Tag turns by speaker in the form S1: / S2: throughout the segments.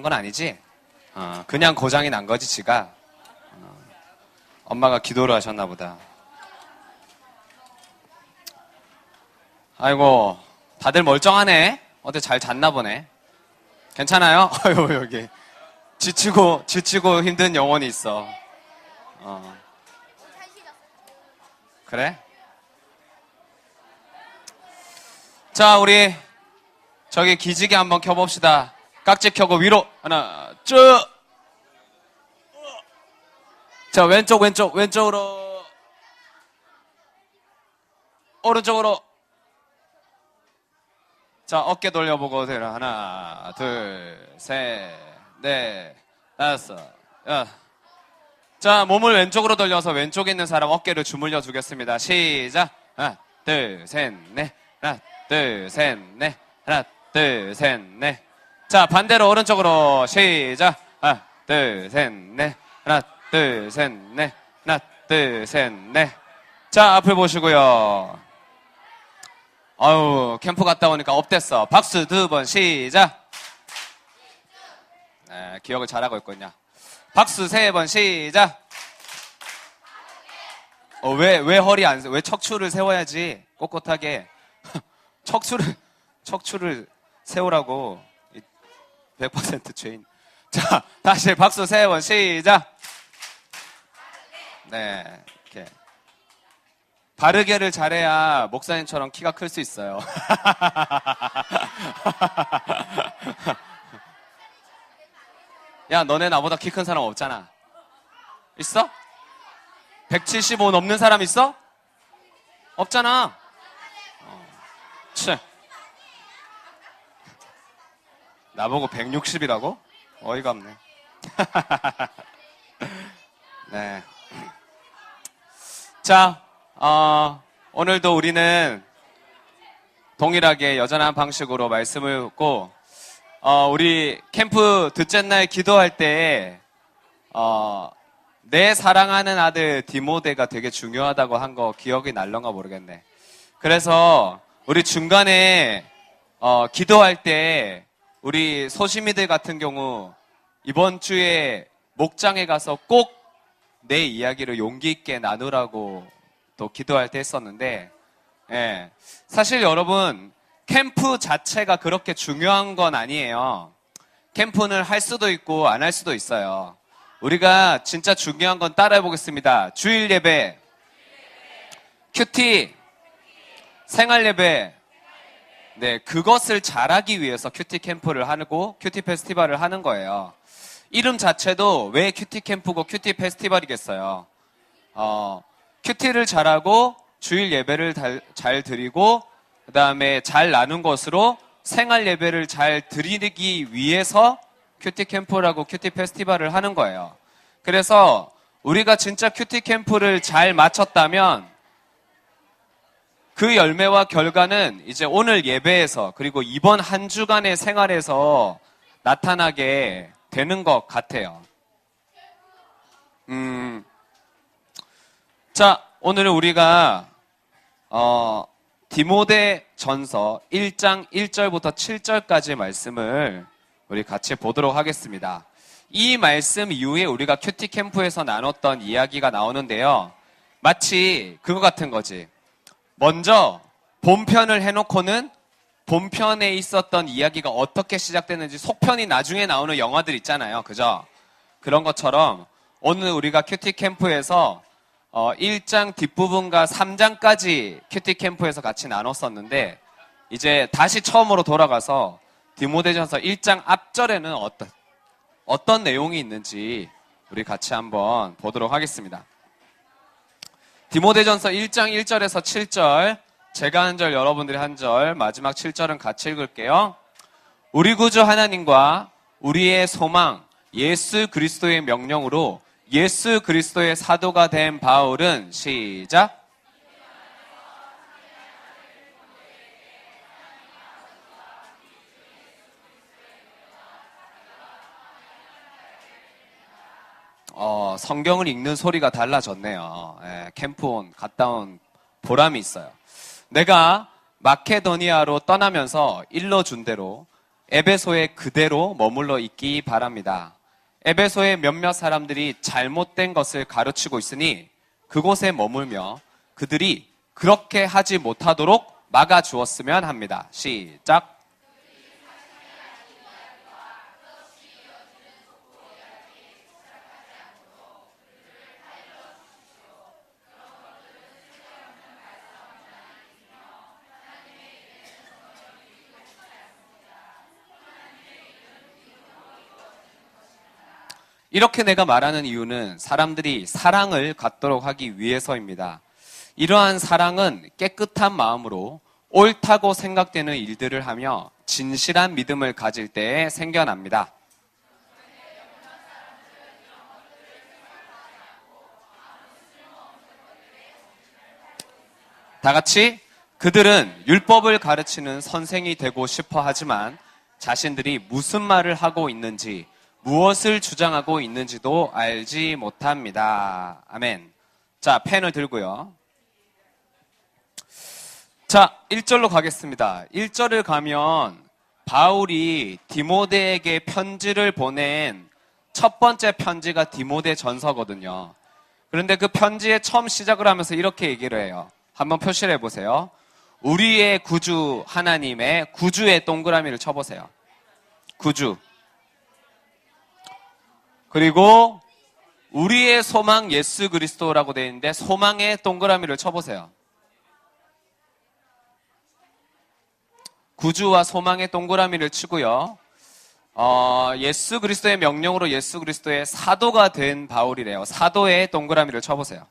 S1: 건 아니지? 그냥 고장이 난 거지, 지가. 엄마가 기도를 하셨나 보다. 아이고, 다들 멀쩡하네? 어때, 잘 잤나 보네? 괜찮아요? 아유, 여기. 지치고 힘든 영혼이 있어. 그래? 자, 우리, 저기 기지개 한번 켜봅시다. 깍지 켜고 위로. 하나, 쭉! 자, 왼쪽으로. 오른쪽으로. 자, 어깨 돌려보고, 하나, 둘, 셋, 넷, 다섯, 여섯. 자, 몸을 왼쪽으로 돌려서 왼쪽에 있는 사람 어깨를 주물려 주겠습니다. 시작. 하나, 둘, 셋, 넷. 하나, 둘, 셋, 넷. 하나, 둘, 셋, 넷. 자, 반대로 오른쪽으로 시작. 하나, 둘, 셋, 넷. 하나, 둘, 셋, 넷. 하나, 둘, 셋, 넷. 자, 앞을 보시고요. 아유, 캠프 갔다 오니까 업됐어. 박수 2번 시작. 네, 기억을 잘하고 있군요. 박수 3번 시작. 왜 허리 안 세? 왜 척추를 세워야지? 꼿꼿하게. 척추를 세우라고. 100% 죄인. 자, 다시 박수 3번 시작. 네, 이렇게. 바르게를 잘해야 목사님처럼 키가 클 수 있어요. 야, 너네 나보다 키 큰 사람 없잖아. 있어? 175 넘는 사람 있어? 없잖아. 나보고 160이라고? 어이가 없네. 네. 자, 오늘도 우리는 동일하게 여전한 방식으로 말씀을 듣고, 우리 캠프 둘째 날 기도할 때, 내 사랑하는 아들 디모데가 되게 중요하다고 한 거 기억이 날런가 모르겠네. 그래서 우리 중간에, 기도할 때, 우리 소심이들 같은 경우, 이번 주에 목장에 가서 꼭 내 이야기를 용기 있게 나누라고 또 기도할 때 했었는데, 예. 사실 여러분, 캠프 자체가 그렇게 중요한 건 아니에요. 캠프는 할 수도 있고 안 할 수도 있어요. 우리가 진짜 중요한 건 따라해 보겠습니다. 주일 예배, 큐티, 생활 예배. 네, 그것을 잘하기 위해서 큐티 캠프를 하고 큐티 페스티벌을 하는 거예요. 이름 자체도 왜 큐티 캠프고 큐티 페스티벌이겠어요. 큐티를 잘하고 주일 예배를 잘 드리고 그 다음에 잘 나눈 것으로 생활 예배를 잘 드리기 위해서 큐티 캠프라고 큐티 페스티벌을 하는 거예요. 그래서 우리가 진짜 큐티 캠프를 잘 마쳤다면 그 열매와 결과는 이제 오늘 예배에서 그리고 이번 한 주간의 생활에서 나타나게 되는 것 같아요. 자, 오늘은 우리가 디모데 전서 1장 1절부터 7절까지의 말씀을 우리 같이 보도록 하겠습니다. 이 말씀 이후에 우리가 큐티 캠프에서 나눴던 이야기가 나오는데요. 마치 그거 같은 거지. 먼저 본편을 해놓고는 본편에 있었던 이야기가 어떻게 시작됐는지 속편이 나중에 나오는 영화들 있잖아요. 그죠? 그런 것처럼 오늘 우리가 큐티 캠프에서 1장 뒷부분과 3장까지 큐티 캠프에서 같이 나눴었는데 이제 다시 처음으로 돌아가서 디모데전서 1장 앞절에는 어떤 내용이 있는지 우리 같이 한번 보도록 하겠습니다. 디모데전서 1장 1절에서 7절, 제가 한 절, 여러분들이 한 절, 마지막 7절은 같이 읽을게요. 우리 구주 하나님과 우리의 소망, 예수 그리스도의 명령으로 예수 그리스도의 사도가 된 바울은 시작. 성경을 읽는 소리가 달라졌네요. 캠프 갔다 온 보람이 있어요. 내가 마케도니아로 떠나면서 일러준 대로 에베소에 그대로 머물러 있기 바랍니다. 에베소의 몇몇 사람들이 잘못된 것을 가르치고 있으니 그곳에 머물며 그들이 그렇게 하지 못하도록 막아주었으면 합니다. 시작. 이렇게 내가 말하는 이유는 사람들이 사랑을 갖도록 하기 위해서입니다. 이러한 사랑은 깨끗한 마음으로 옳다고 생각되는 일들을 하며 진실한 믿음을 가질 때에 생겨납니다. 다 같이 그들은 율법을 가르치는 선생이 되고 싶어 하지만 자신들이 무슨 말을 하고 있는지 무엇을 주장하고 있는지도 알지 못합니다. 아멘. 자, 펜을 들고요. 자, 1절로 가겠습니다. 1절을 가면 바울이 디모데에게 편지를 보낸 첫 번째 편지가 디모데 전서거든요. 그런데 그 편지에 처음 시작을 하면서 이렇게 얘기를 해요. 한번 표시를 해보세요. 우리의 구주 하나님의 구주의 동그라미를 쳐보세요. 구주. 그리고 우리의 소망 예수 그리스도라고 되어 있는데 소망의 동그라미를 쳐보세요. 구주와 소망의 동그라미를 치고요. 예수 그리스도의 명령으로 예수 그리스도의 사도가 된 바울이래요. 사도의 동그라미를 쳐보세요.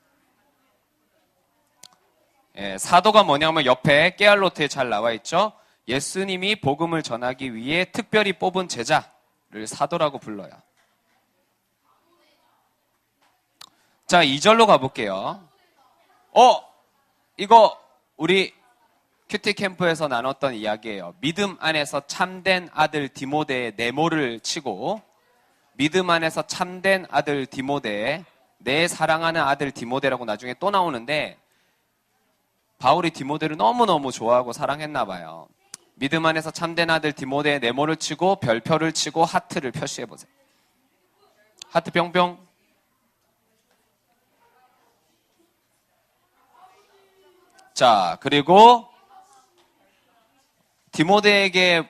S1: 예, 사도가 뭐냐면 옆에 깨알로트에 잘 나와 있죠. 예수님이 복음을 전하기 위해 특별히 뽑은 제자를 사도라고 불러요. 자, 2절로 가볼게요. 이거 우리 큐티 캠프에서 나눴던 이야기예요. 믿음 안에서 참된 아들 디모데의 네모를 치고 믿음 안에서 참된 아들 디모데의 내 사랑하는 아들 디모데라고 나중에 또 나오는데 바울이 디모데를 너무너무 좋아하고 사랑했나 봐요. 믿음 안에서 참된 아들 디모데의 네모를 치고 별표를 치고 하트를 표시해보세요. 하트 뿅뿅. 자, 그리고 디모데에게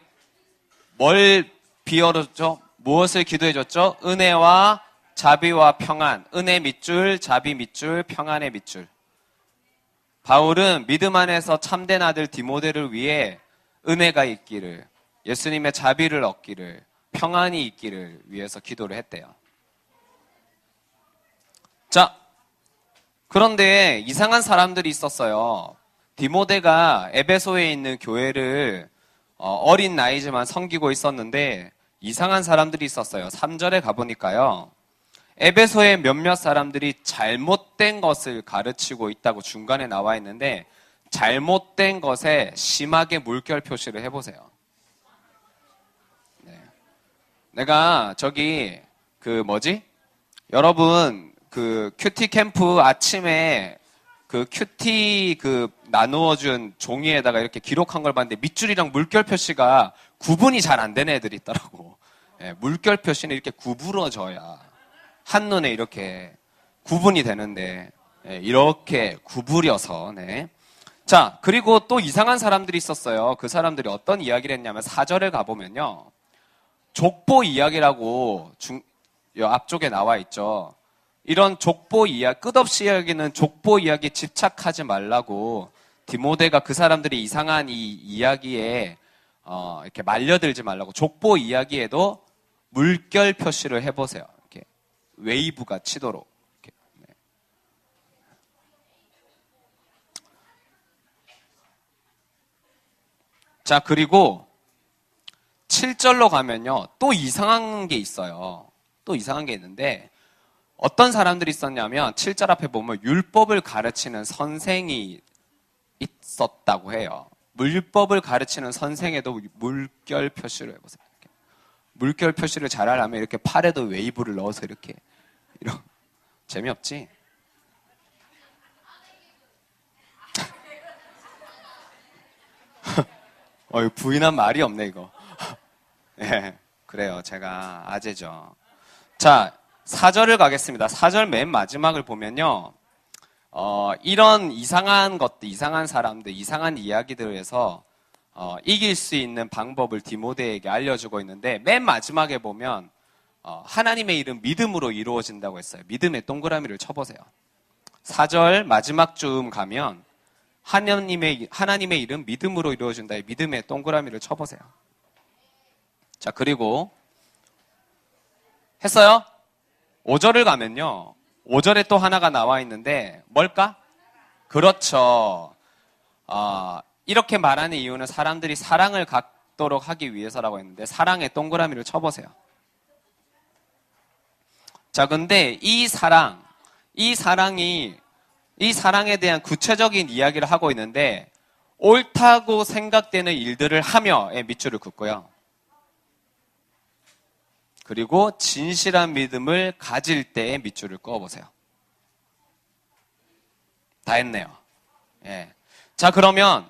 S1: 뭘 비워줬죠? 무엇을 기도해줬죠? 은혜와 자비와 평안. 은혜 밑줄, 자비 밑줄, 평안의 밑줄. 바울은 믿음 안에서 참된 아들 디모데를 위해 은혜가 있기를, 예수님의 자비를 얻기를, 평안이 있기를 위해서 기도를 했대요. 자, 그런데 이상한 사람들이 있었어요. 디모데가 에베소에 있는 교회를 어린 나이지만 섬기고 있었는데 이상한 사람들이 있었어요. 3절에 가보니까요. 에베소의 몇몇 사람들이 잘못된 것을 가르치고 있다고 중간에 나와 있는데 잘못된 것에 심하게 물결 표시를 해보세요. 네. 내가 저기 여러분 그 큐티 캠프 아침에 그 큐티 나누어준 종이에다가 이렇게 기록한 걸 봤는데 밑줄이랑 물결 표시가 구분이 잘 안 되는 애들이 있더라고. 예, 물결 표시는 이렇게 구부러져야 한눈에 이렇게 구분이 되는데 이렇게 구부려서 네. 자, 그리고 또 이상한 사람들이 있었어요. 그 사람들이 어떤 이야기를 했냐면 4절에 가보면요. 족보 이야기라고 앞쪽에 나와 있죠. 이런 족보 이야기, 끝없이 이야기는 족보 이야기에 집착하지 말라고 디모데가 그 사람들이 이상한 이 이야기에 이렇게 말려들지 말라고 족보 이야기에도 물결 표시를 해보세요. 이렇게 웨이브가 치도록. 이렇게. 네. 자, 그리고 7절로 가면요. 또 이상한 게 있어요. 또 이상한 게 있는데 어떤 사람들이 있었냐면 7절 앞에 보면 율법을 가르치는 선생이 있었다고 해요. 율법을 가르치는 선생에도 물결 표시를 해보세요. 이렇게. 물결 표시를 잘 하려면 이렇게 팔에도 웨이브를 넣어서 이렇게 이런 재미없지? 부인한 말이 없네 이거. 예, 그래요. 제가 아재죠. 자, 4절을 가겠습니다. 4절 맨 마지막을 보면요. 이런 이상한 것들, 이상한 사람들, 이상한 이야기들에서 이길 수 있는 방법을 디모데에게 알려주고 있는데 맨 마지막에 보면 하나님의 이름 믿음으로 이루어진다고 했어요. 믿음의 동그라미를 쳐보세요. 4절 마지막 쯤 가면 하나님의 이름 믿음으로 이루어진다의 믿음의 동그라미를 쳐보세요. 자, 그리고 했어요? 5절을 가면요. 5절에 또 하나가 나와 있는데 뭘까? 그렇죠. 이렇게 말하는 이유는 사람들이 사랑을 갖도록 하기 위해서라고 했는데 사랑의 동그라미를 쳐보세요. 자, 근데 이 사랑에 대한 구체적인 이야기를 하고 있는데 옳다고 생각되는 일들을 하며의 밑줄을 긋고요. 그리고 진실한 믿음을 가질 때의 밑줄을 그어보세요. 다 했네요. 예. 자, 그러면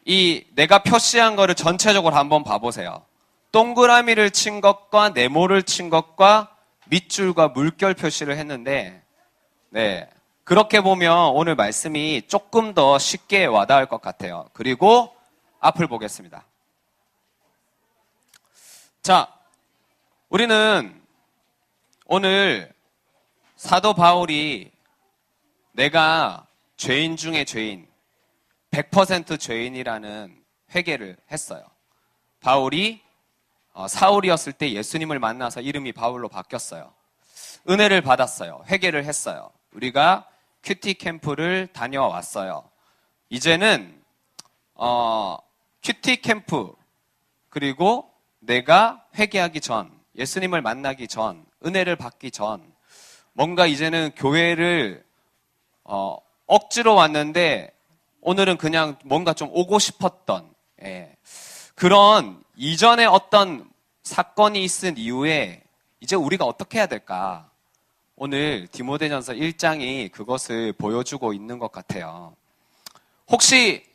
S1: 이 내가 표시한 거를 전체적으로 한번 봐보세요. 동그라미를 친 것과 네모를 친 것과 밑줄과 물결 표시를 했는데, 네. 그렇게 보면 오늘 말씀이 조금 더 쉽게 와닿을 것 같아요. 그리고 앞을 보겠습니다. 자, 우리는 오늘 사도 바울이 내가 죄인 중에 죄인, 100% 죄인이라는 회개를 했어요. 바울이 사울이었을 때 예수님을 만나서 이름이 바울로 바뀌었어요. 은혜를 받았어요. 회개를 했어요. 우리가 큐티 캠프를 다녀왔어요. 이제는 큐티 캠프 그리고 내가 회개하기 전, 예수님을 만나기 전, 은혜를 받기 전, 뭔가 이제는 교회를 억지로 왔는데 오늘은 그냥 뭔가 좀 오고 싶었던 그런 이전에 어떤 사건이 있은 이후에 이제 우리가 어떻게 해야 될까? 오늘 디모데전서 1장이 그것을 보여주고 있는 것 같아요. 혹시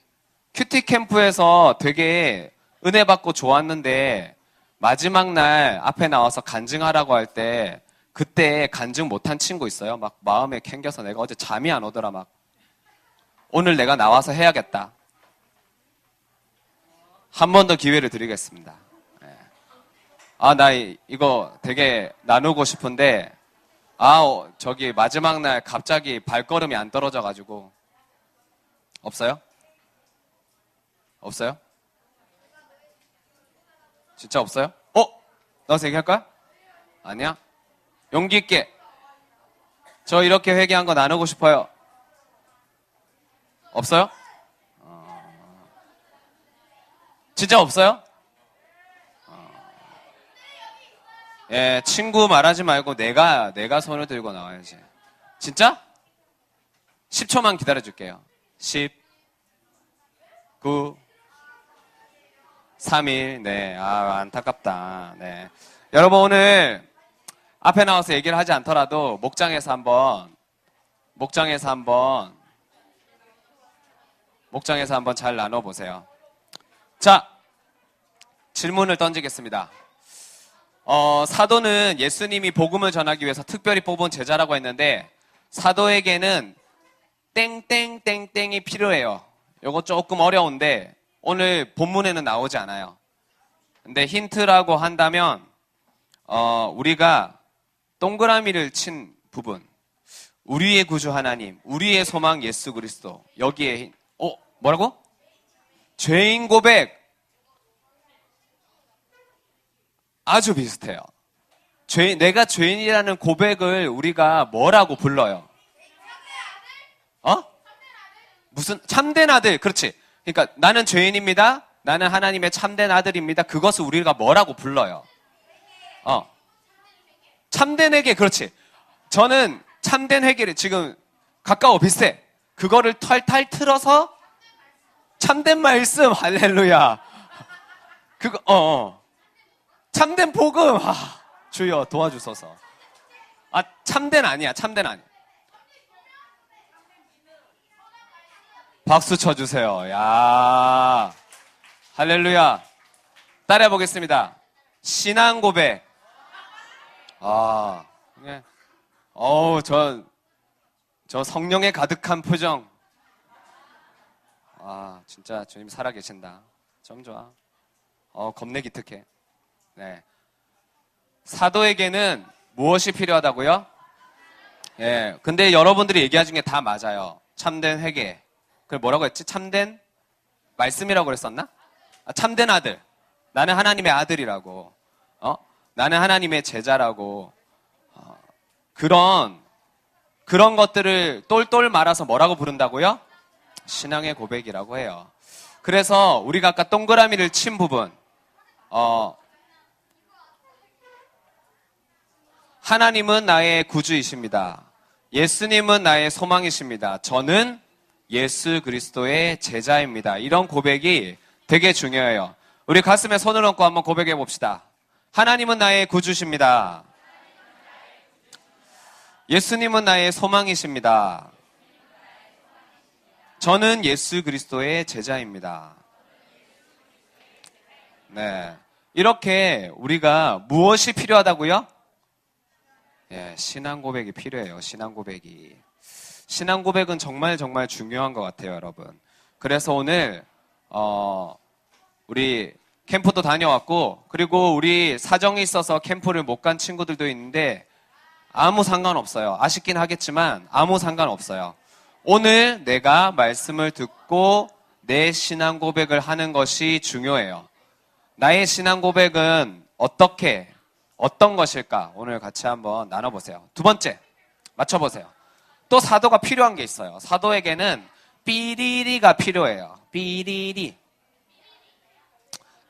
S1: 큐티 캠프에서 되게 은혜 받고 좋았는데 마지막 날 앞에 나와서 간증하라고 할 때 그때 간증 못한 친구 있어요? 막 마음에 캥겨서 내가 어제 잠이 안 오더라 막 오늘 내가 나와서 해야겠다. 한 번 더 기회를 드리겠습니다. 나 이거 되게 나누고 싶은데 저기 마지막 날 갑자기 발걸음이 안 떨어져가지고 없어요? 없어요? 진짜 없어요? 나와서 얘기할 거야? 아니야? 용기 있게 저 이렇게 회개한 거 나누고 싶어요. 없어요? 진짜 없어요? 예, 친구 말하지 말고 내가 손을 들고 나와야지. 진짜? 10초만 기다려줄게요. 10, 9, 3, 1. 네, 안타깝다. 네. 여러분 오늘 앞에 나와서 얘기를 하지 않더라도 목장에서 한번 잘 나눠보세요. 자, 질문을 던지겠습니다. 사도는 예수님이 복음을 전하기 위해서 특별히 뽑은 제자라고 했는데 사도에게는 땡땡땡땡이 필요해요. 요거 조금 어려운데 오늘 본문에는 나오지 않아요. 근데 힌트라고 한다면 우리가 동그라미를 친 부분, 우리의 구주 하나님, 우리의 소망 예수 그리스도, 여기에 뭐라고? 죄인 고백. 아주 비슷해요. 내가 죄인이라는 고백을 우리가 뭐라고 불러요? 무슨 참된 아들. 그렇지. 그러니까 나는 죄인입니다. 나는 하나님의 참된 아들입니다. 그것을 우리가 뭐라고 불러요? 참된 회개. 그렇지. 저는 참된 회개를 지금 가까워 비슷해. 그거를 탈탈 틀어서 참된 말씀. 할렐루야. 참된 복음. 주여 도와주소서. 참된 아니야. 박수 쳐주세요. 야, 할렐루야. 따라해 보겠습니다. 신앙 고백. 네. 저 성령에 가득한 표정. 진짜 주님 살아계신다. 좀 좋아. 겁내 기특해. 네. 사도에게는 무엇이 필요하다고요? 예. 근데 여러분들이 얘기한 중에 다 맞아요. 참된 회개. 그걸 뭐라고 했지? 참된 말씀이라고 그랬었나? 참된 아들. 나는 하나님의 아들이라고. 나는 하나님의 제자라고. 그런 것들을 똘똘 말아서 뭐라고 부른다고요? 신앙의 고백이라고 해요. 그래서 우리가 아까 동그라미를 친 부분, 하나님은 나의 구주이십니다. 예수님은 나의 소망이십니다. 저는 예수 그리스도의 제자입니다. 이런 고백이 되게 중요해요. 우리 가슴에 손을 얹고 한번 고백해 봅시다. 하나님은 나의 구주십니다. 예수님은 나의 소망이십니다. 저는 예수 그리스도의 제자입니다. 네. 이렇게 우리가 무엇이 필요하다고요? 예, 신앙 고백이 필요해요. 신앙 고백이. 신앙 고백은 정말 중요한 것 같아요, 여러분. 그래서 오늘 우리 캠프도 다녀왔고, 그리고 우리 사정이 있어서 캠프를 못 간 친구들도 있는데 아무 상관없어요. 아쉽긴 하겠지만 아무 상관없어요. 오늘 내가 말씀을 듣고 내 신앙 고백을 하는 것이 중요해요. 나의 신앙 고백은 어떤 것일까? 오늘 같이 한번 나눠보세요. 두 번째, 맞춰보세요. 또 사도가 필요한 게 있어요. 사도에게는 삐리리가 필요해요. 삐리리.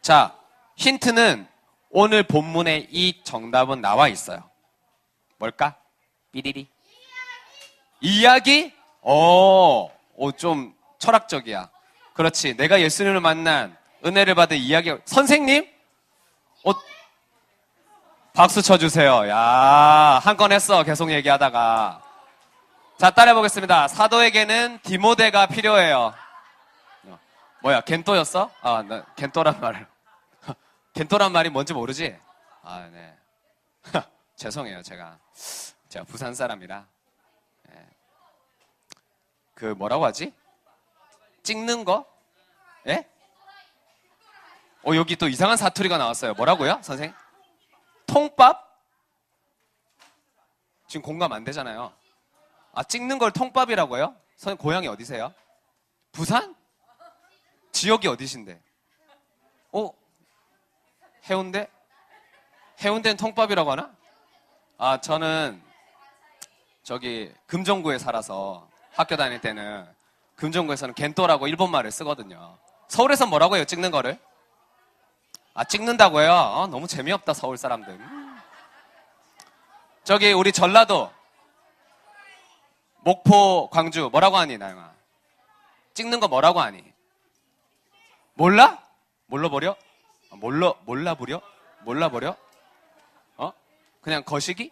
S1: 자, 힌트는 오늘 본문에 이 정답은 나와 있어요. 뭘까? 삐리리. 이야기? 좀 철학적이야. 그렇지. 내가 예수님을 만난 은혜를 받은 이야기. 선생님? 박수 쳐주세요. 야, 한 건 했어. 계속 얘기하다가. 자, 따라해보겠습니다. 사도에게는 디모데가 필요해요. 뭐야, 겐토였어? 나 겐토란 말을. 겐토란 말이 뭔지 모르지? 네. 죄송해요, 제가 부산 사람이라. 그 뭐라고 하지? 찍는 거? 예? 여기 또 이상한 사투리가 나왔어요. 뭐라고요, 선생님? 통밥? 지금 공감 안 되잖아요. 찍는 걸 통밥이라고요? 선생님 고향이 어디세요? 부산? 지역이 어디신데? 해운대? 해운대는 통밥이라고 하나? 저는 저기 금정구에 살아서 학교 다닐 때는 금정구에서는 겐토라고 일본말을 쓰거든요. 서울에서 뭐라고 해요, 찍는 거를? 찍는다고요? 너무 재미없다, 서울 사람들. 저기 우리 전라도 목포, 광주 뭐라고 하니, 나영아? 찍는 거 뭐라고 하니? 몰라? 몰라버려? 몰라버려? 그냥 거시기?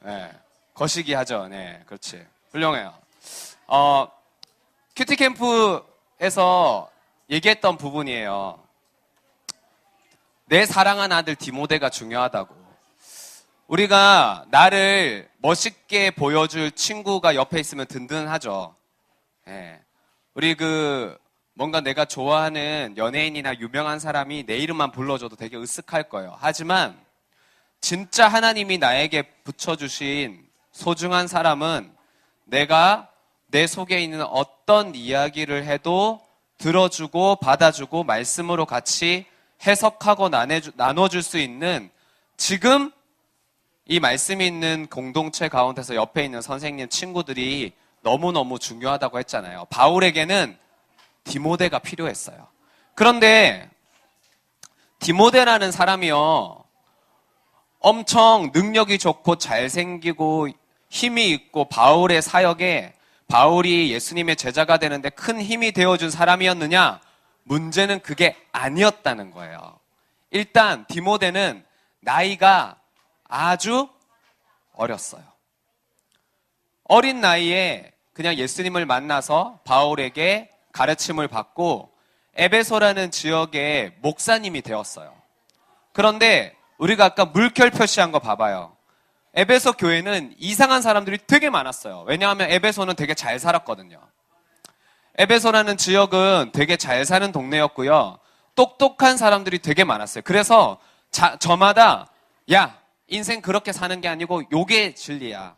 S1: 네, 거시기 하죠. 네, 그렇지. 훌륭해요. 큐티 캠프에서 얘기했던 부분이에요. 내 사랑하는 아들 디모데가 중요하다고. 우리가 나를 멋있게 보여줄 친구가 옆에 있으면 든든하죠. 네. 우리 뭔가 내가 좋아하는 연예인이나 유명한 사람이 내 이름만 불러줘도 되게 으쓱할 거예요. 하지만 진짜 하나님이 나에게 붙여주신 소중한 사람은 내가 내 속에 있는 어떤 이야기를 해도 들어주고 받아주고 말씀으로 같이 해석하고 나눠줄 수 있는, 지금 이 말씀이 있는 공동체 가운데서 옆에 있는 선생님, 친구들이 너무너무 중요하다고 했잖아요. 바울에게는 디모데가 필요했어요. 그런데 디모데라는 사람이요, 엄청 능력이 좋고 잘생기고 힘이 있고 바울의 사역에, 바울이 예수님의 제자가 되는데 큰 힘이 되어준 사람이었느냐? 문제는 그게 아니었다는 거예요. 일단 디모데는 나이가 아주 어렸어요. 어린 나이에 그냥 예수님을 만나서 바울에게 가르침을 받고 에베소라는 지역의 목사님이 되었어요. 그런데 우리가 아까 물결 표시한 거 봐봐요. 에베소 교회는 이상한 사람들이 되게 많았어요. 왜냐하면 에베소는 되게 잘 살았거든요. 에베소라는 지역은 되게 잘 사는 동네였고요. 똑똑한 사람들이 되게 많았어요. 그래서 저마다 야, 인생 그렇게 사는 게 아니고 요게 진리야.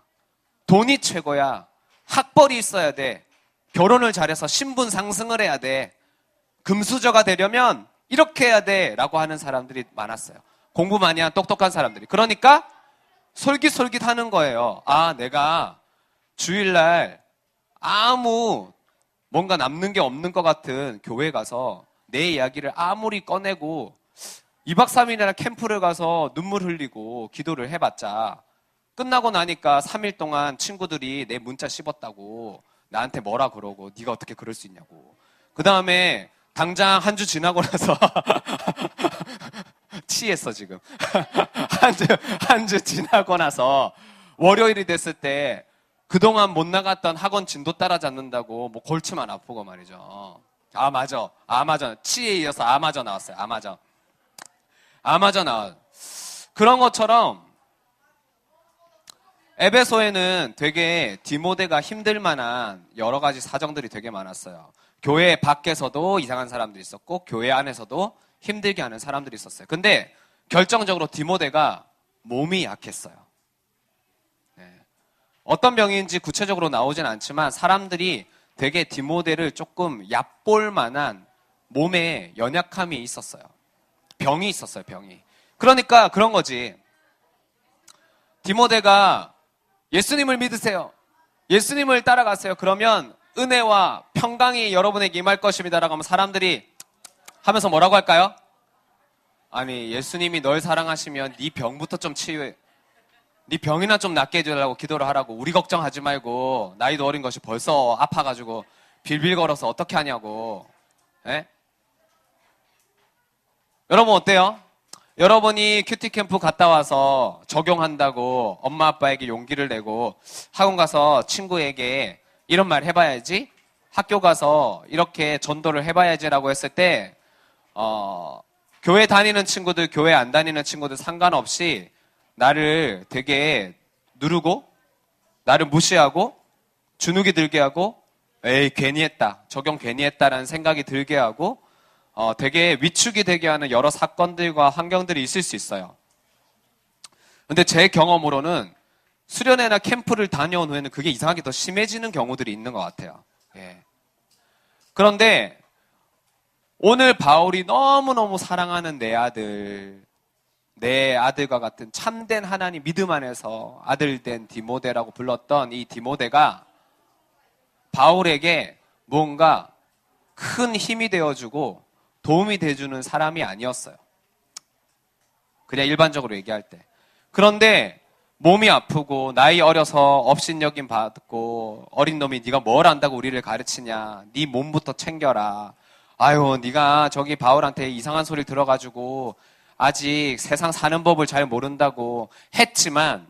S1: 돈이 최고야. 학벌이 있어야 돼. 결혼을 잘해서 신분 상승을 해야 돼. 금수저가 되려면 이렇게 해야 돼. 라고 하는 사람들이 많았어요. 공부 많이 한 똑똑한 사람들이. 그러니까 솔깃솔깃 하는 거예요. 아, 내가 주일날 아무 뭔가 남는 게 없는 것 같은 교회 가서 내 이야기를 아무리 꺼내고 2박 3일이나 캠프를 가서 눈물 흘리고 기도를 해봤자 끝나고 나니까 3일 동안 친구들이 내 문자 씹었다고 나한테 뭐라 그러고 네가 어떻게 그럴 수 있냐고. 그 다음에 당장 한 주 지나고 나서 치했어 지금. 한 주 지나고 나서 월요일이 됐을 때 그동안 못 나갔던 학원 진도 따라잡는다고 뭐 골치만 아프고 말이죠. 아, 맞아. 아마존. 치에 이어서 아마존 나왔어요. 아마존 나왔어요. 그런 것처럼 에베소에는 되게 디모데가 힘들 만한 여러 가지 사정들이 되게 많았어요. 교회 밖에서도 이상한 사람들이 있었고 교회 안에서도 힘들게 하는 사람들이 있었어요. 근데 결정적으로 디모데가 몸이 약했어요. 어떤 병인지 구체적으로 나오진 않지만 사람들이 되게 디모데를 조금 얕볼 만한 몸에 연약함이 있었어요. 병이 있었어요, 병이. 그러니까 그런 거지. 디모데가 예수님을 믿으세요. 예수님을 따라가세요. 그러면 은혜와 평강이 여러분에게 임할 것입니다라고 하면 사람들이 하면서 뭐라고 할까요? 아니, 예수님이 널 사랑하시면 네 병부터 좀 치유해. 네 병이나 좀 낫게 해주려고 기도를 하라고. 우리 걱정하지 말고 나이도 어린 것이 벌써 아파가지고 빌빌 걸어서 어떻게 하냐고. 에? 여러분 어때요? 여러분이 큐티 캠프 갔다 와서 적용한다고 엄마 아빠에게 용기를 내고 학원 가서 친구에게 이런 말 해봐야지, 학교 가서 이렇게 전도를 해봐야지라고 했을 때 교회 다니는 친구들, 교회 안 다니는 친구들 상관없이 나를 되게 누르고 나를 무시하고 주눅이 들게 하고 에이 괜히 했다, 적용 괜히 했다라는 생각이 들게 하고 되게 위축이 되게 하는 여러 사건들과 환경들이 있을 수 있어요. 근데 제 경험으로는 수련회나 캠프를 다녀온 후에는 그게 이상하게 더 심해지는 경우들이 있는 것 같아요. 예. 그런데 오늘 바울이 너무너무 사랑하는 내 아들과 같은 참된 하나님 믿음 안에서 아들 된 디모데라고 불렀던 이 디모데가 바울에게 무언가 큰 힘이 되어주고 도움이 돼주는 사람이 아니었어요. 그냥 일반적으로 얘기할 때. 그런데 몸이 아프고 나이 어려서 업신여김 받고 어린 놈이 네가 뭘 안다고 우리를 가르치냐. 네 몸부터 챙겨라. 아유, 네가 저기 바울한테 이상한 소리를 들어가지고 아직 세상 사는 법을 잘 모른다고 했지만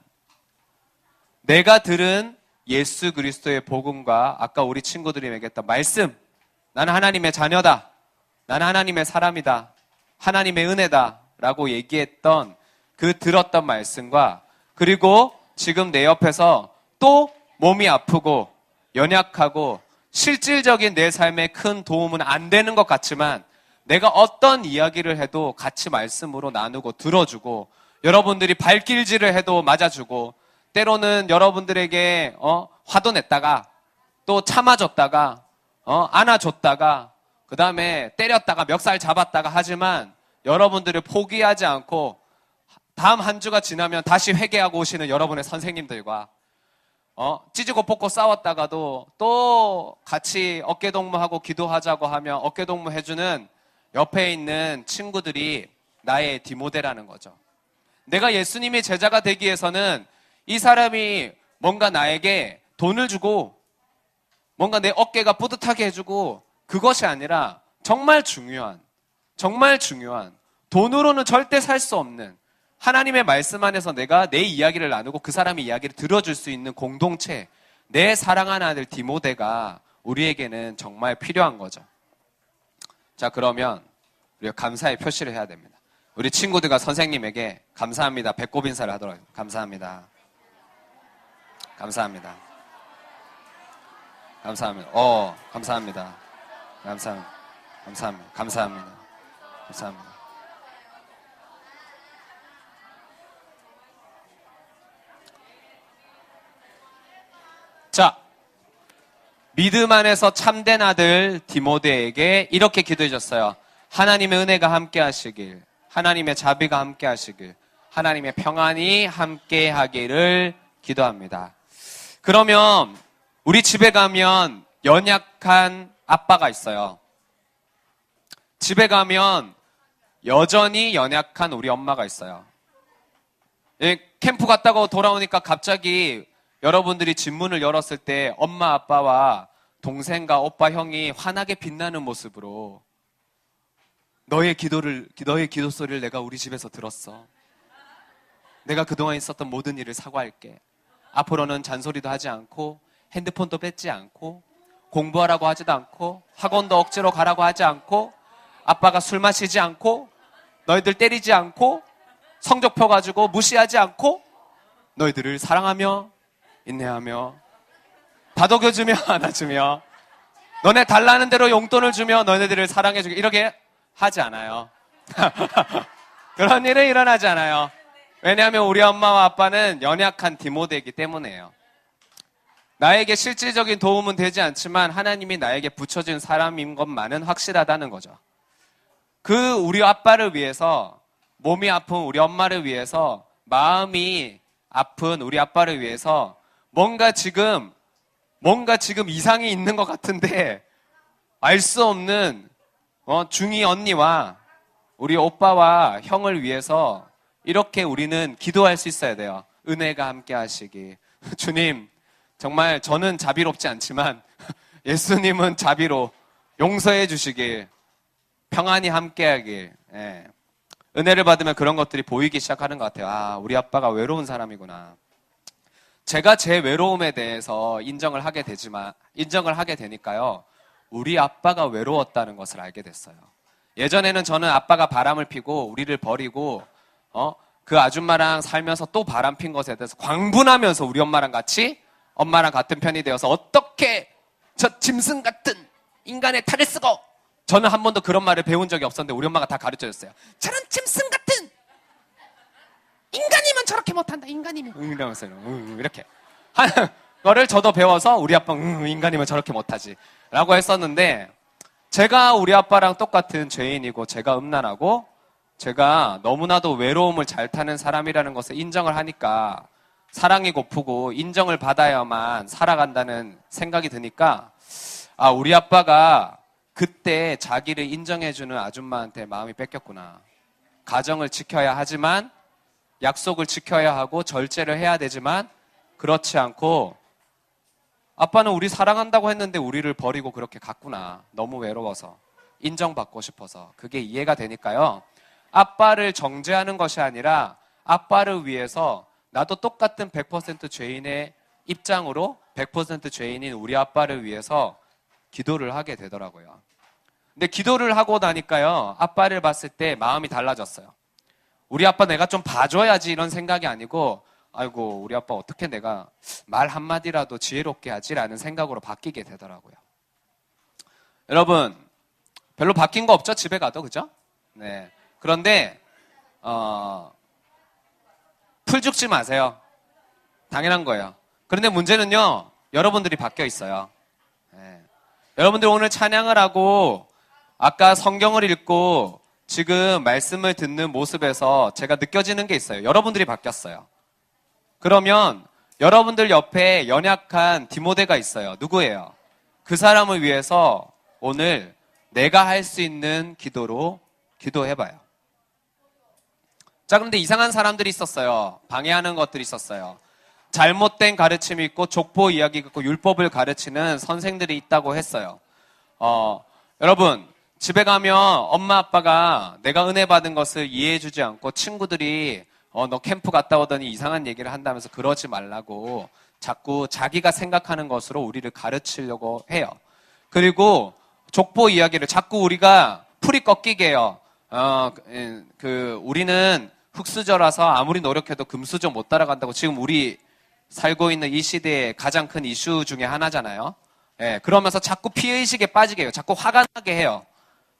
S1: 내가 들은 예수 그리스도의 복음과 아까 우리 친구들이 얘기했던 말씀, 나는 하나님의 자녀다, 나는 하나님의 사람이다, 하나님의 은혜다 라고 얘기했던 그 들었던 말씀과 그리고 지금 내 옆에서 또 몸이 아프고 연약하고 실질적인 내 삶에 큰 도움은 안 되는 것 같지만 내가 어떤 이야기를 해도 같이 말씀으로 나누고 들어주고 여러분들이 발길질을 해도 맞아주고 때로는 여러분들에게 화도 냈다가 또 참아줬다가 안아줬다가 그 다음에 때렸다가 멱살 잡았다가 하지만 여러분들을 포기하지 않고 다음 한 주가 지나면 다시 회개하고 오시는 여러분의 선생님들과 찢고 뽑고 싸웠다가도 또 같이 어깨동무하고 기도하자고 하면 어깨동무 해주는 옆에 있는 친구들이 나의 디모데라는 거죠. 내가 예수님의 제자가 되기 위해서는 이 사람이 뭔가 나에게 돈을 주고 뭔가 내 어깨가 뿌듯하게 해주고 그것이 아니라 정말 중요한 돈으로는 절대 살 수 없는 하나님의 말씀 안에서 내가 내 이야기를 나누고 그 사람의 이야기를 들어줄 수 있는 공동체, 내 사랑하는 아들 디모데가 우리에게는 정말 필요한 거죠. 자, 그러면 우리가 감사의 표시를 해야 됩니다. 우리 친구들과 선생님에게 감사합니다. 배꼽 인사를 하도록 하겠습니다. 감사합니다. 감사합니다. 감사합니다. 감사합니다. 감사합니다. 감사합니다. 감사합니다. 감사합니다. 자, 믿음 안에서 참된 아들 디모데에게 이렇게 기도해 줬어요. 하나님의 은혜가 함께 하시길, 하나님의 자비가 함께 하시길, 하나님의 평안이 함께 하기를 기도합니다. 그러면 우리 집에 가면 연약한 아빠가 있어요. 집에 가면 여전히 연약한 우리 엄마가 있어요. 캠프 갔다가 돌아오니까 갑자기 여러분들이 집 문을 열었을 때 엄마 아빠와 동생과 오빠 형이 환하게 빛나는 모습으로 너의 기도 소리를 내가 우리 집에서 들었어. 내가 그동안 있었던 모든 일을 사과할게. 앞으로는 잔소리도 하지 않고 핸드폰도 뺏지 않고 공부하라고 하지도 않고 학원도 억지로 가라고 하지 않고 아빠가 술 마시지 않고 너희들 때리지 않고 성적표 가지고 무시하지 않고 너희들을 사랑하며 인내하며 다독여주며 안아주며 너네 달라는 대로 용돈을 주며 너네들을 사랑해주게 이렇게 하지 않아요. 그런 일은 일어나지 않아요. 왜냐하면 우리 엄마와 아빠는 연약한 디모데이기 때문이에요. 나에게 실질적인 도움은 되지 않지만 하나님이 나에게 붙여준 사람인 것만은 확실하다는 거죠. 그 우리 아빠를 위해서, 몸이 아픈 우리 엄마를 위해서, 마음이 아픈 우리 아빠를 위해서 뭔가 지금 이상이 있는 것 같은데 알 수 없는 중이 언니와 우리 오빠와 형을 위해서 이렇게 우리는 기도할 수 있어야 돼요. 은혜가 함께 하시기. 주님, 정말 저는 자비롭지 않지만 예수님은 자비로 용서해 주시길, 평안히 함께 하길. 예. 은혜를 받으면 그런 것들이 보이기 시작하는 것 같아요. 아, 우리 아빠가 외로운 사람이구나. 제가 제 외로움에 대해서 인정을 하게 되니까요. 우리 아빠가 외로웠다는 것을 알게 됐어요. 예전에는 저는 아빠가 바람을 피고 우리를 버리고 그 아줌마랑 살면서 또 바람 핀 것에 대해서 광분하면서 우리 엄마랑 같은 편이 되어서 어떻게 저 짐승 같은 인간의 탈을 쓰고, 저는 한 번도 그런 말을 배운 적이 없었는데 우리 엄마가 다 가르쳐줬어요. 저런 짐승 같은 인간이면 저렇게 못한다. 인간이면 이러면서 이렇게 하는 거를 저도 배워서 우리 아빠 인간이면 저렇게 못하지 라고 했었는데, 제가 우리 아빠랑 똑같은 죄인이고 제가 음란하고 제가 너무나도 외로움을 잘 타는 사람이라는 것을 인정을 하니까 사랑이 고프고 인정을 받아야만 살아간다는 생각이 드니까, 아, 우리 아빠가 그때 자기를 인정해주는 아줌마한테 마음이 뺏겼구나. 가정을 지켜야 하지만, 약속을 지켜야 하고 절제를 해야 되지만 그렇지 않고 아빠는 우리 사랑한다고 했는데 우리를 버리고 그렇게 갔구나. 너무 외로워서, 인정받고 싶어서. 그게 이해가 되니까요. 아빠를 정죄하는 것이 아니라 아빠를 위해서 나도 똑같은 100% 죄인의 입장으로 100% 죄인인 우리 아빠를 위해서 기도를 하게 되더라고요. 근데 기도를 하고 나니까요, 아빠를 봤을 때 마음이 달라졌어요. 우리 아빠 내가 좀 봐줘야지 이런 생각이 아니고, 아이고 우리 아빠 어떻게 내가 말 한마디라도 지혜롭게 하지라는 생각으로 바뀌게 되더라고요. 여러분, 별로 바뀐 거 없죠? 집에 가도, 그죠? 네. 그런데 풀 죽지 마세요. 당연한 거예요. 그런데 문제는요, 여러분들이 바뀌어 있어요. 네. 여러분들 오늘 찬양을 하고 아까 성경을 읽고 지금 말씀을 듣는 모습에서 제가 느껴지는 게 있어요. 여러분들이 바뀌었어요. 그러면 여러분들 옆에 연약한 디모데가 있어요. 누구예요? 그 사람을 위해서 오늘 내가 할 수 있는 기도로 기도해봐요. 자, 그런데 이상한 사람들이 있었어요. 방해하는 것들이 있었어요. 잘못된 가르침이 있고 족보 이야기가 있고 율법을 가르치는 선생들이 있다고 했어요. 여러분, 집에 가면 엄마 아빠가 내가 은혜 받은 것을 이해해주지 않고 친구들이 너 캠프 갔다 오더니 이상한 얘기를 한다면서 그러지 말라고 자꾸 자기가 생각하는 것으로 우리를 가르치려고 해요. 그리고 족보 이야기를 자꾸 우리가 풀이 꺾이게요. 우리는 흙수저라서 아무리 노력해도 금수저 못 따라간다고 지금 우리 살고 있는 이 시대의 가장 큰 이슈 중에 하나잖아요. 예, 그러면서 자꾸 피해의식에 빠지게 해요. 자꾸 화가 나게 해요.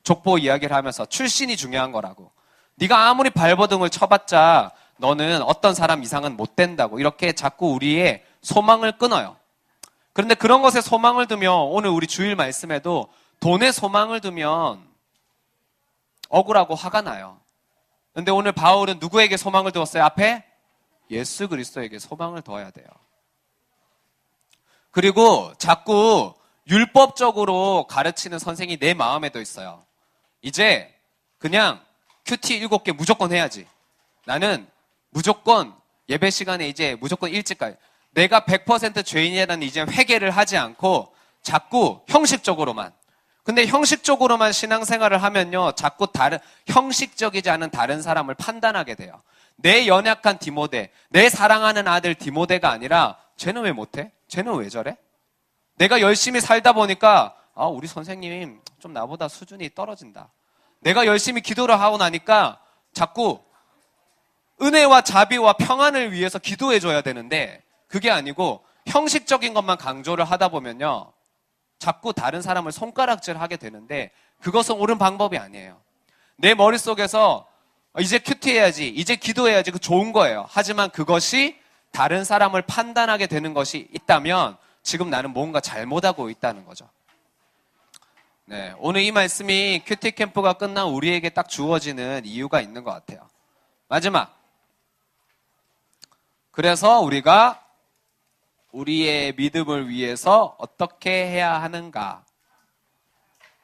S1: 족보 이야기를 하면서 출신이 중요한 거라고. 네가 아무리 발버둥을 쳐봤자 너는 어떤 사람 이상은 못 된다고 이렇게 자꾸 우리의 소망을 끊어요. 그런데 그런 것에 소망을 두면 오늘 우리 주일 말씀에도 돈에 소망을 두면 억울하고 화가 나요. 그런데 오늘 바울은 누구에게 소망을 두었어요? 앞에 예수 그리스도에게 소망을 둬야 돼요. 그리고 자꾸 율법적으로 가르치는 선생이 내 마음에도 있어요. 이제 그냥 큐티 7개 무조건 해야지. 나는 무조건 예배 시간에 이제 무조건 일찍 가요. 내가 100% 죄인이라는 이제 회개를 하지 않고 자꾸 형식적으로만. 근데 형식적으로만 신앙생활을 하면요. 자꾸 형식적이지 않은 다른 사람을 판단하게 돼요. 내 연약한 디모데, 내 사랑하는 아들 디모데가 아니라 쟤는 왜 못해? 쟤는 왜 저래? 내가 열심히 살다 보니까 우리 선생님 좀 나보다 수준이 떨어진다. 내가 열심히 기도를 하고 나니까 자꾸 은혜와 자비와 평안을 위해서 기도해줘야 되는데 그게 아니고 형식적인 것만 강조를 하다 보면요. 자꾸 다른 사람을 손가락질하게 되는데 그것은 옳은 방법이 아니에요. 내 머릿속에서 이제 큐티해야지, 이제 기도해야지 그 좋은 거예요. 하지만 그것이 다른 사람을 판단하게 되는 것이 있다면 지금 나는 뭔가 잘못하고 있다는 거죠. 네, 오늘 이 말씀이 큐티 캠프가 끝난 우리에게 딱 주어지는 이유가 있는 것 같아요. 마지막. 그래서 우리가 우리의 믿음을 위해서 어떻게 해야 하는가?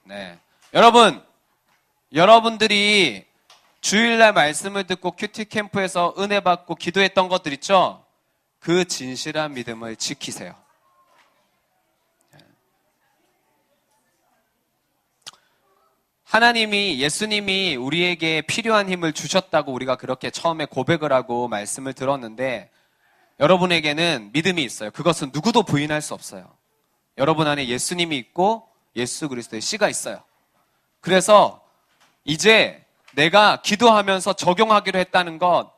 S1: 네. 여러분들이 주일날 말씀을 듣고 큐티 캠프에서 은혜 받고 기도했던 것들 있죠? 그 진실한 믿음을 지키세요. 하나님이, 예수님이 우리에게 필요한 힘을 주셨다고 우리가 그렇게 처음에 고백을 하고 말씀을 들었는데 여러분에게는 믿음이 있어요. 그것은 누구도 부인할 수 없어요. 여러분 안에 예수님이 있고 예수 그리스도의 씨가 있어요. 그래서 이제 내가 기도하면서 적용하기로 했다는 것,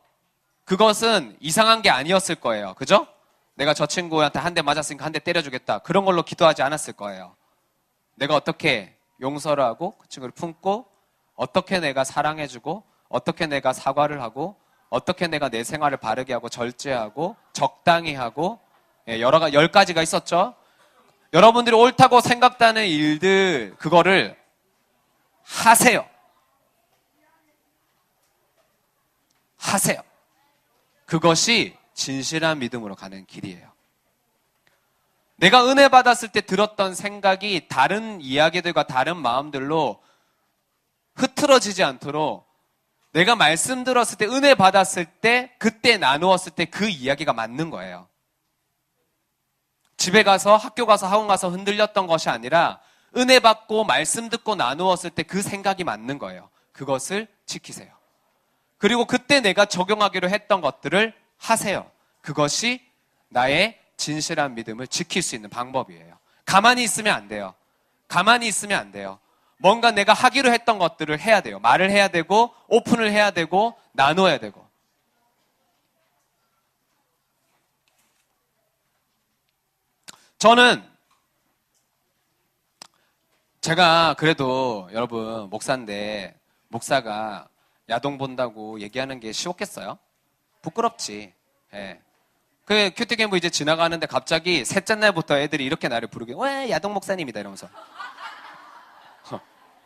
S1: 그것은 이상한 게 아니었을 거예요. 그죠? 내가 저 친구한테 한 대 맞았으니까 한 대 때려주겠다. 그런 걸로 기도하지 않았을 거예요. 내가 어떻게 용서를 하고 그 친구를 품고 어떻게 내가 사랑해주고 어떻게 내가 사과를 하고 어떻게 내가 내 생활을 바르게 하고 절제하고 적당히 하고 10가지가 있었죠. 여러분들이 옳다고 생각하는 일들 그거를 하세요. 하세요. 그것이 진실한 믿음으로 가는 길이에요. 내가 은혜 받았을 때 들었던 생각이 다른 이야기들과 다른 마음들로 흐트러지지 않도록 내가 말씀 들었을 때 은혜 받았을 때 그때 나누었을 때 그 이야기가 맞는 거예요. 집에 가서 학교 가서 학원 가서 흔들렸던 것이 아니라 은혜 받고 말씀 듣고 나누었을 때 그 생각이 맞는 거예요. 그것을 지키세요. 그리고 그때 내가 적용하기로 했던 것들을 하세요. 그것이 나의 진실한 믿음을 지킬 수 있는 방법이에요. 가만히 있으면 안 돼요. 가만히 있으면 안 돼요. 뭔가 내가 하기로 했던 것들을 해야 돼요. 말을 해야 되고 오픈을 해야 되고 나눠야 되고. 저는 제가 그래도 여러분 목사인데 목사가 야동 본다고 얘기하는 게 쉬웠겠어요? 부끄럽지. 예. 그 큐티 캠프 이제 지나가는데 갑자기 셋째 날부터 애들이 이렇게 나를 부르게 왜 야동 목사님이다 이러면서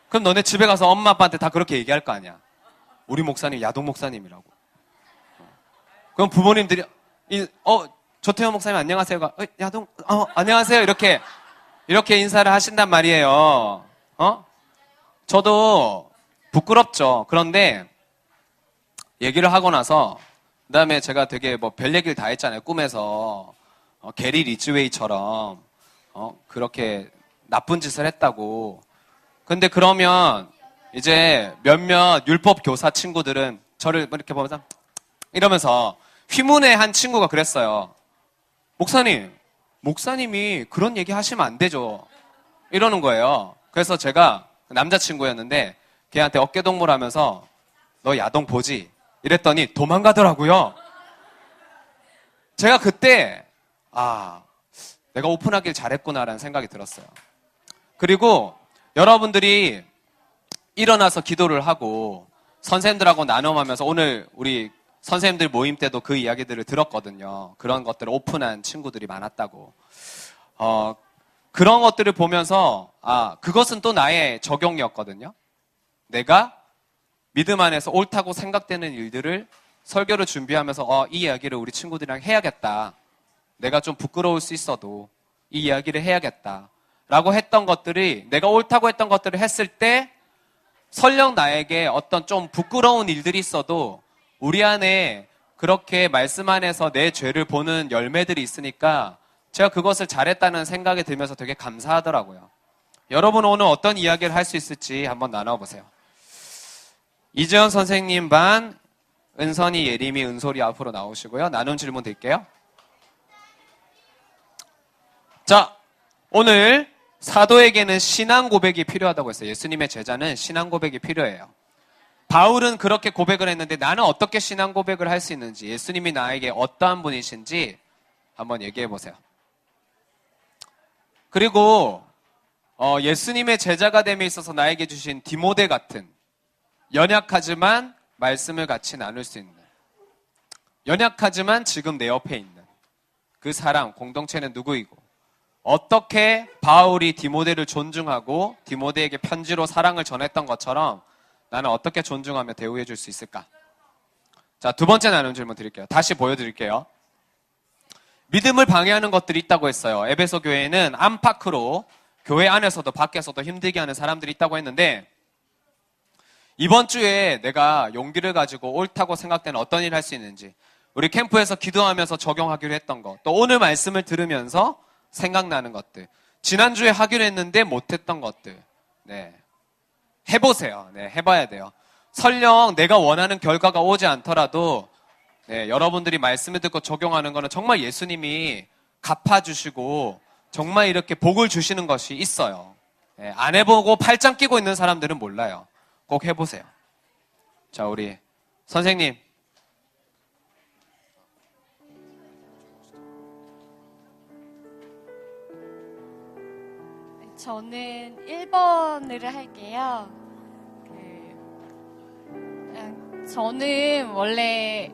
S1: 그럼 너네 집에 가서 엄마 아빠한테 다 그렇게 얘기할 거 아니야. 우리 목사님 야동 목사님이라고. 그럼 부모님들이 조태현 목사님 안녕하세요가 야동 안녕하세요 이렇게 인사를 하신단 말이에요. 저도 부끄럽죠. 그런데 얘기를 하고 나서 그 다음에 제가 되게 별 얘기를 다 했잖아요. 꿈에서 게리 리츠웨이처럼 그렇게 나쁜 짓을 했다고. 근데 그러면 이제 몇몇 율법 교사 친구들은 저를 이렇게 보면서 이러면서 휘문의 한 친구가 그랬어요. 목사님이 그런 얘기 하시면 안 되죠. 이러는 거예요. 그래서 제가 남자친구였는데 걔한테 어깨동무를 하면서 너 야동 보지? 이랬더니 도망가더라고요. 제가 그때 내가 오픈하길 잘했구나라는 생각이 들었어요. 그리고 여러분들이 일어나서 기도를 하고 선생님들하고 나눔하면서 오늘 우리 선생님들 모임 때도 그 이야기들을 들었거든요. 그런 것들을 오픈한 친구들이 많았다고. 그런 것들을 보면서 그것은 또 나의 적용이었거든요. 내가 믿음 안에서 옳다고 생각되는 일들을 설교를 준비하면서 이 이야기를 우리 친구들이랑 해야겠다. 내가 좀 부끄러울 수 있어도 이 이야기를 해야겠다. 라고 했던 것들이 내가 옳다고 했던 것들을 했을 때 설령 나에게 어떤 좀 부끄러운 일들이 있어도 우리 안에 그렇게 말씀 안에서 내 죄를 보는 열매들이 있으니까 제가 그것을 잘했다는 생각이 들면서 되게 감사하더라고요. 여러분 오늘 어떤 이야기를 할 수 있을지 한번 나눠보세요. 이재현 선생님 반 은선이, 예림이, 은솔이 앞으로 나오시고요. 나눔 질문 드릴게요. 자, 오늘 사도에게는 신앙 고백이 필요하다고 했어요. 예수님의 제자는 신앙 고백이 필요해요. 바울은 그렇게 고백을 했는데 나는 어떻게 신앙 고백을 할 수 있는지, 예수님이 나에게 어떠한 분이신지 한번 얘기해 보세요. 그리고 예수님의 제자가 됨에 있어서 나에게 주신 디모데 같은 연약하지만 말씀을 같이 나눌 수 있는, 연약하지만 지금 내 옆에 있는 그 사람, 공동체는 누구이고 어떻게 바울이 디모데를 존중하고 디모데에게 편지로 사랑을 전했던 것처럼 나는 어떻게 존중하며 대우해 줄 수 있을까? 자, 두 번째 나눔 질문 드릴게요. 다시 보여드릴게요. 믿음을 방해하는 것들이 있다고 했어요. 에베소 교회에는 안팎으로 교회 안에서도 밖에서도 힘들게 하는 사람들이 있다고 했는데 이번 주에 내가 용기를 가지고 옳다고 생각되는 어떤 일을 할 수 있는지, 우리 캠프에서 기도하면서 적용하기로 했던 것, 또 오늘 말씀을 들으면서 생각나는 것들, 지난주에 하기로 했는데 못했던 것들, 해보세요. 해봐야 돼요. 설령 내가 원하는 결과가 오지 않더라도 여러분들이 말씀을 듣고 적용하는 거는 정말 예수님이 갚아주시고 정말 이렇게 복을 주시는 것이 있어요. 안 해보고 팔짱 끼고 있는 사람들은 몰라요. 꼭 해보세요. 자, 우리 선생님.
S2: 저는 1번을 할게요. 저는 원래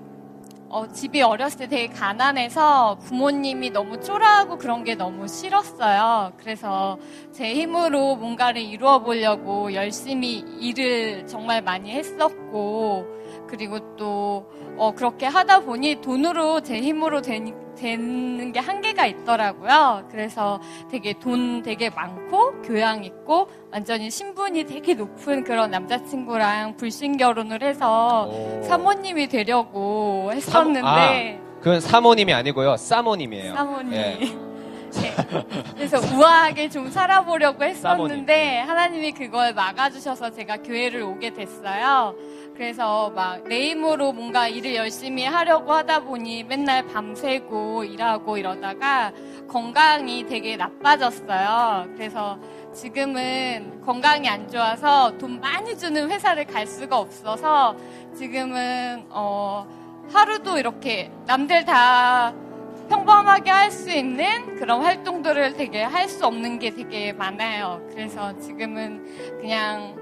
S2: 집이 어렸을 때 되게 가난해서 부모님이 너무 초라하고 그런 게 너무 싫었어요. 그래서 제 힘으로 뭔가를 이루어 보려고 열심히 일을 정말 많이 했었고, 그리고 또 그렇게 하다 보니 돈으로 제 힘으로 되는 게 한계가 있더라고요. 그래서 돈 되게 많고 교양 있고 완전히 신분이 되게 높은 그런 남자친구랑 불신 결혼을 해서 사모님이 되려고 했었는데
S3: 그건 사모님이 아니고요, 사모님이에요.
S2: 사모님.
S3: 예.
S2: 네. 그래서 우아하게 좀 살아보려고 했었는데 하나님이 그걸 막아주셔서 제가 교회를 오게 됐어요. 그래서 막 내 힘으로 뭔가 일을 열심히 하려고 하다 보니 맨날 밤새고 일하고 이러다가 건강이 되게 나빠졌어요. 그래서 지금은 건강이 안 좋아서 돈 많이 주는 회사를 갈 수가 없어서 지금은 하루도 이렇게 남들 다 평범하게 할 수 있는 그런 활동들을 되게 할 수 없는 게 되게 많아요. 그래서 지금은 그냥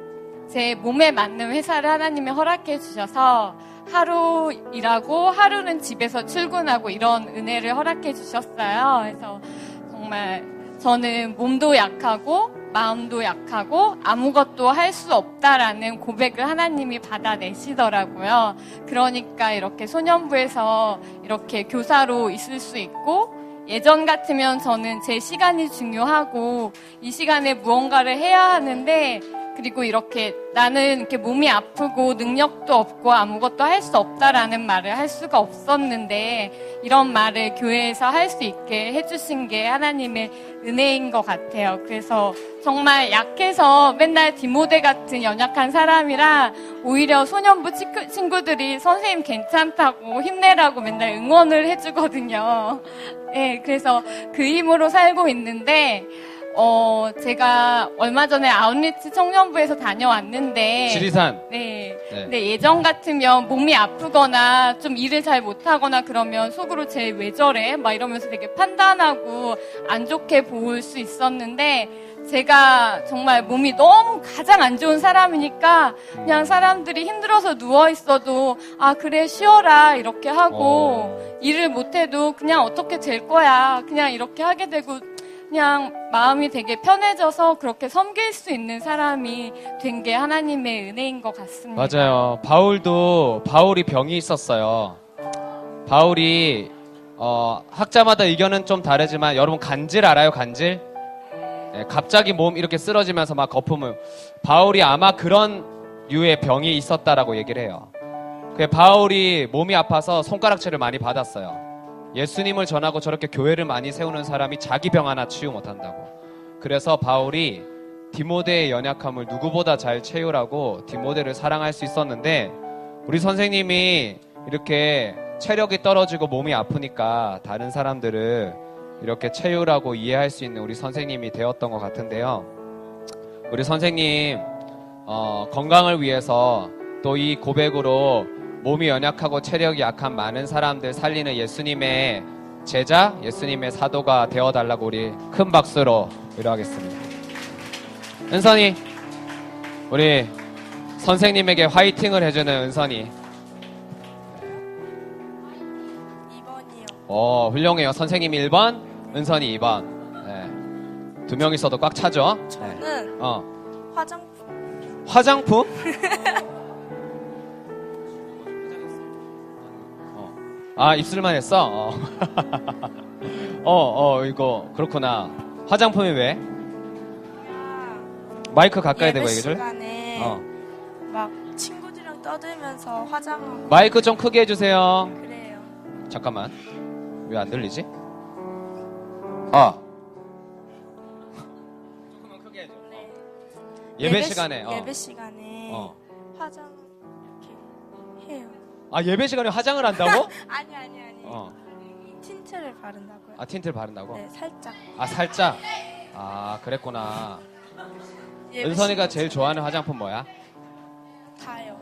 S2: 제 몸에 맞는 회사를 하나님이 허락해 주셔서 하루 일하고 하루는 집에서 출근하고 이런 은혜를 허락해 주셨어요. 그래서 정말 저는 몸도 약하고 마음도 약하고 아무것도 할 수 없다라는 고백을 하나님이 받아내시더라고요. 그러니까 이렇게 소년부에서 이렇게 교사로 있을 수 있고, 예전 같으면 저는 제 시간이 중요하고 이 시간에 무언가를 해야 하는데, 그리고 이렇게 나는 이렇게 몸이 아프고 능력도 없고 아무것도 할 수 없다라는 말을 할 수가 없었는데 이런 말을 교회에서 할 수 있게 해주신 게 하나님의 은혜인 것 같아요. 그래서 정말 약해서 맨날 디모데 같은 연약한 사람이라 오히려 소년부 친구들이 선생님 괜찮다고 힘내라고 맨날 응원을 해주거든요. 네, 그래서 그 힘으로 살고 있는데 제가 얼마 전에 아웃리치 청년부에서 다녀왔는데
S3: 지리산.
S2: 네.
S3: 네.
S2: 근데 예전 같으면 몸이 아프거나 좀 일을 잘 못하거나 그러면 속으로 쟤 왜 저래? 막 이러면서 되게 판단하고 안 좋게 볼 수 있었는데 제가 정말 몸이 너무 가장 안 좋은 사람이니까 그냥 사람들이 힘들어서 누워 있어도 아 그래 쉬어라 이렇게 하고 일을 못해도 그냥 어떻게 될 거야 그냥 이렇게 하게 되고 그냥 마음이 되게 편해져서 그렇게 섬길 수 있는 사람이 된 게 하나님의 은혜인 것 같습니다.
S3: 맞아요. 바울이 병이 있었어요. 바울이 학자마다 의견은 좀 다르지만 여러분 간질 알아요? 간질? 네, 갑자기 몸 이렇게 쓰러지면서 막 거품을 바울이 아마 그런 류의 병이 있었다라고 얘기를 해요. 바울이 몸이 아파서 손가락질을 많이 받았어요. 예수님을 전하고 저렇게 교회를 많이 세우는 사람이 자기 병 하나 치유 못한다고. 그래서 바울이 디모데의 연약함을 누구보다 잘 채우라고 디모데를 사랑할 수 있었는데 우리 선생님이 이렇게 체력이 떨어지고 몸이 아프니까 다른 사람들을 이렇게 채우라고 이해할 수 있는 우리 선생님이 되었던 것 같은데요. 우리 선생님 건강을 위해서 또 이 고백으로 몸이 연약하고 체력이 약한 많은 사람들 살리는 예수님의 제자, 예수님의 사도가 되어달라고 우리 큰 박수로 위로하겠습니다. 은선이, 우리 선생님에게 화이팅을 해주는 은선이.
S4: 2번이요.
S3: 훌륭해요. 선생님이 1번, 은선이 2번. 네. 두 명 있어도 꽉 차죠? 네.
S4: 저는 화장품.
S3: 화장품? 입술만 했어? 이거, 그렇구나. 화장품이 왜? 마이크 가까이 대고
S4: 예배
S3: 얘기해줄?
S4: 시간에 막 친구들이랑 떠들면서 화장하고
S3: 마이크 좀 크게 해주세요.
S4: 그래요.
S3: 잠깐만. 왜 안 들리지? 조금만 크게 해줘.
S4: 네.
S3: 예배 시간에.
S4: 예배 시간에 화장 이렇게 해요.
S3: 예배 시간에 화장을 한다고?
S4: 아니.
S3: 어.
S4: 틴트를 바른다고요?
S3: 틴트를 바른다고?
S4: 네, 살짝.
S3: 살짝? 그랬구나.
S4: 예배
S3: 은선이가
S4: 시간
S3: 제일 좋아하는 화장품 뭐야?
S4: 다요.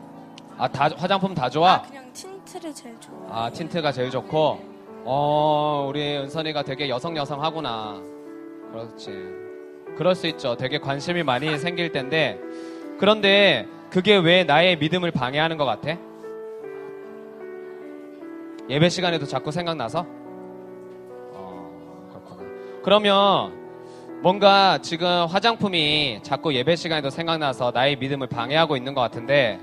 S3: 화장품 다 좋아?
S4: 그냥 틴트를 제일 좋아해요.
S3: 틴트가 제일 좋고, 우리 은선이가 되게 여성하구나. 그렇지. 그럴 수 있죠. 되게 관심이 많이 생길 텐데, 그런데 그게 왜 나의 믿음을 방해하는 것 같아? 예배 시간에도 자꾸 생각나서? 그렇구나. 그러면 뭔가 지금 화장품이 자꾸 예배 시간에도 생각나서 나의 믿음을 방해하고 있는 것 같은데,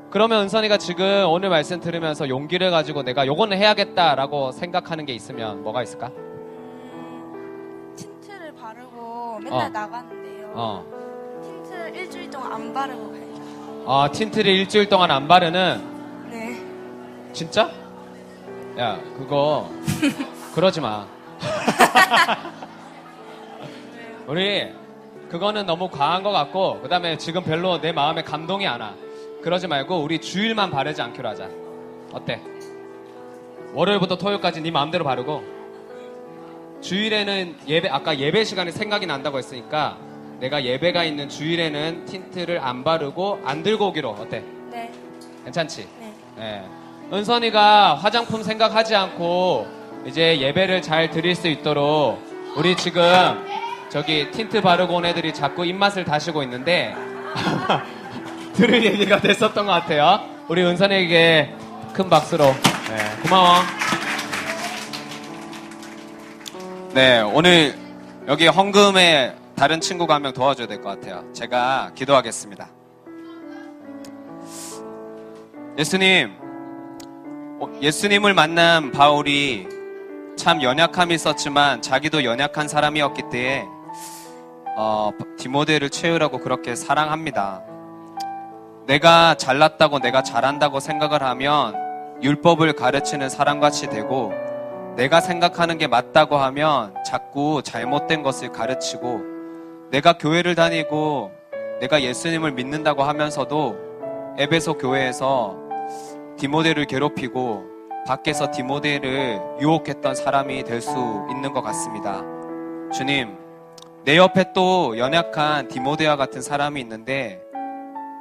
S3: 그러면 은선이가 지금 오늘 말씀 들으면서 용기를 가지고 내가 요거는 해야겠다라고 생각하는 게 있으면 뭐가 있을까?
S4: 틴트를 바르고 맨날 나가는데요. 틴트를 일주일 동안 안 바르고 가요.
S3: 틴트를 일주일 동안 안 바르는?
S4: 네.
S3: 진짜? 야, 그거 그러지 마. 우리 그거는 너무 과한 것 같고, 그 다음에 지금 별로 내 마음에 감동이 안 와. 그러지 말고 우리 주일만 바르지 않기로 하자. 어때? 월요일부터 토요일까지 네 마음대로 바르고, 주일에는 아까 예배 시간에 생각이 난다고 했으니까 내가 예배가 있는 주일에는 틴트를 안 바르고 안 들고 오기로. 어때?
S4: 네.
S3: 괜찮지?
S4: 네.
S3: 네. 은선이가 화장품 생각하지 않고 이제 예배를 잘 드릴 수 있도록 우리 지금 저기 틴트 바르고 온 애들이 자꾸 입맛을 다시고 있는데 들을 얘기가 됐었던 것 같아요. 우리 은선이에게 큰 박수로. 네, 고마워.
S1: 네, 오늘 여기 헌금에 다른 친구가 한 명 도와줘야 될 것 같아요. 제가 기도하겠습니다. 예수님을 만난 바울이 참 연약함이 있었지만 자기도 연약한 사람이었기 때문에 디모데를 채우라고 그렇게 사랑합니다. 내가 잘났다고 내가 잘한다고 생각을 하면 율법을 가르치는 사람같이 되고, 내가 생각하는 게 맞다고 하면 자꾸 잘못된 것을 가르치고, 내가 교회를 다니고 내가 예수님을 믿는다고 하면서도 에베소 교회에서 디모데를 괴롭히고 밖에서 디모데를 유혹했던 사람이 될 수 있는 것 같습니다. 주님, 내 옆에 또 연약한 디모데와 같은 사람이 있는데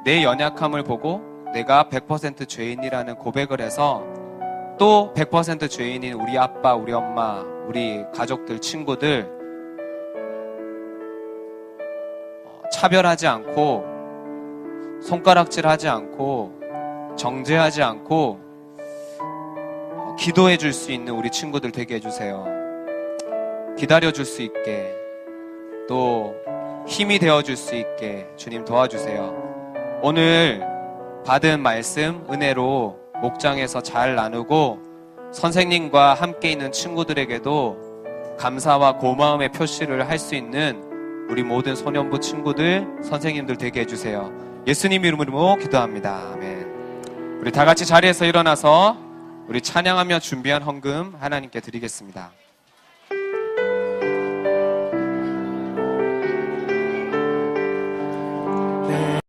S1: 내 연약함을 보고 내가 100% 죄인이라는 고백을 해서 또 100% 죄인인 우리 아빠, 우리 엄마, 우리 가족들, 친구들 차별하지 않고 손가락질하지 않고 정죄하지 않고 기도해 줄 수 있는 우리 친구들 되게 해주세요. 기다려 줄 수 있게 또 힘이 되어 줄 수 있게 주님 도와주세요. 오늘 받은 말씀 은혜로 목장에서 잘 나누고 선생님과 함께 있는 친구들에게도 감사와 고마움의 표시를 할 수 있는 우리 모든 소년부 친구들, 선생님들 되게 해주세요. 예수님 이름으로 기도합니다. 아멘. 우리 다 같이 자리에서 일어나서 우리 찬양하며 준비한 헌금 하나님께 드리겠습니다.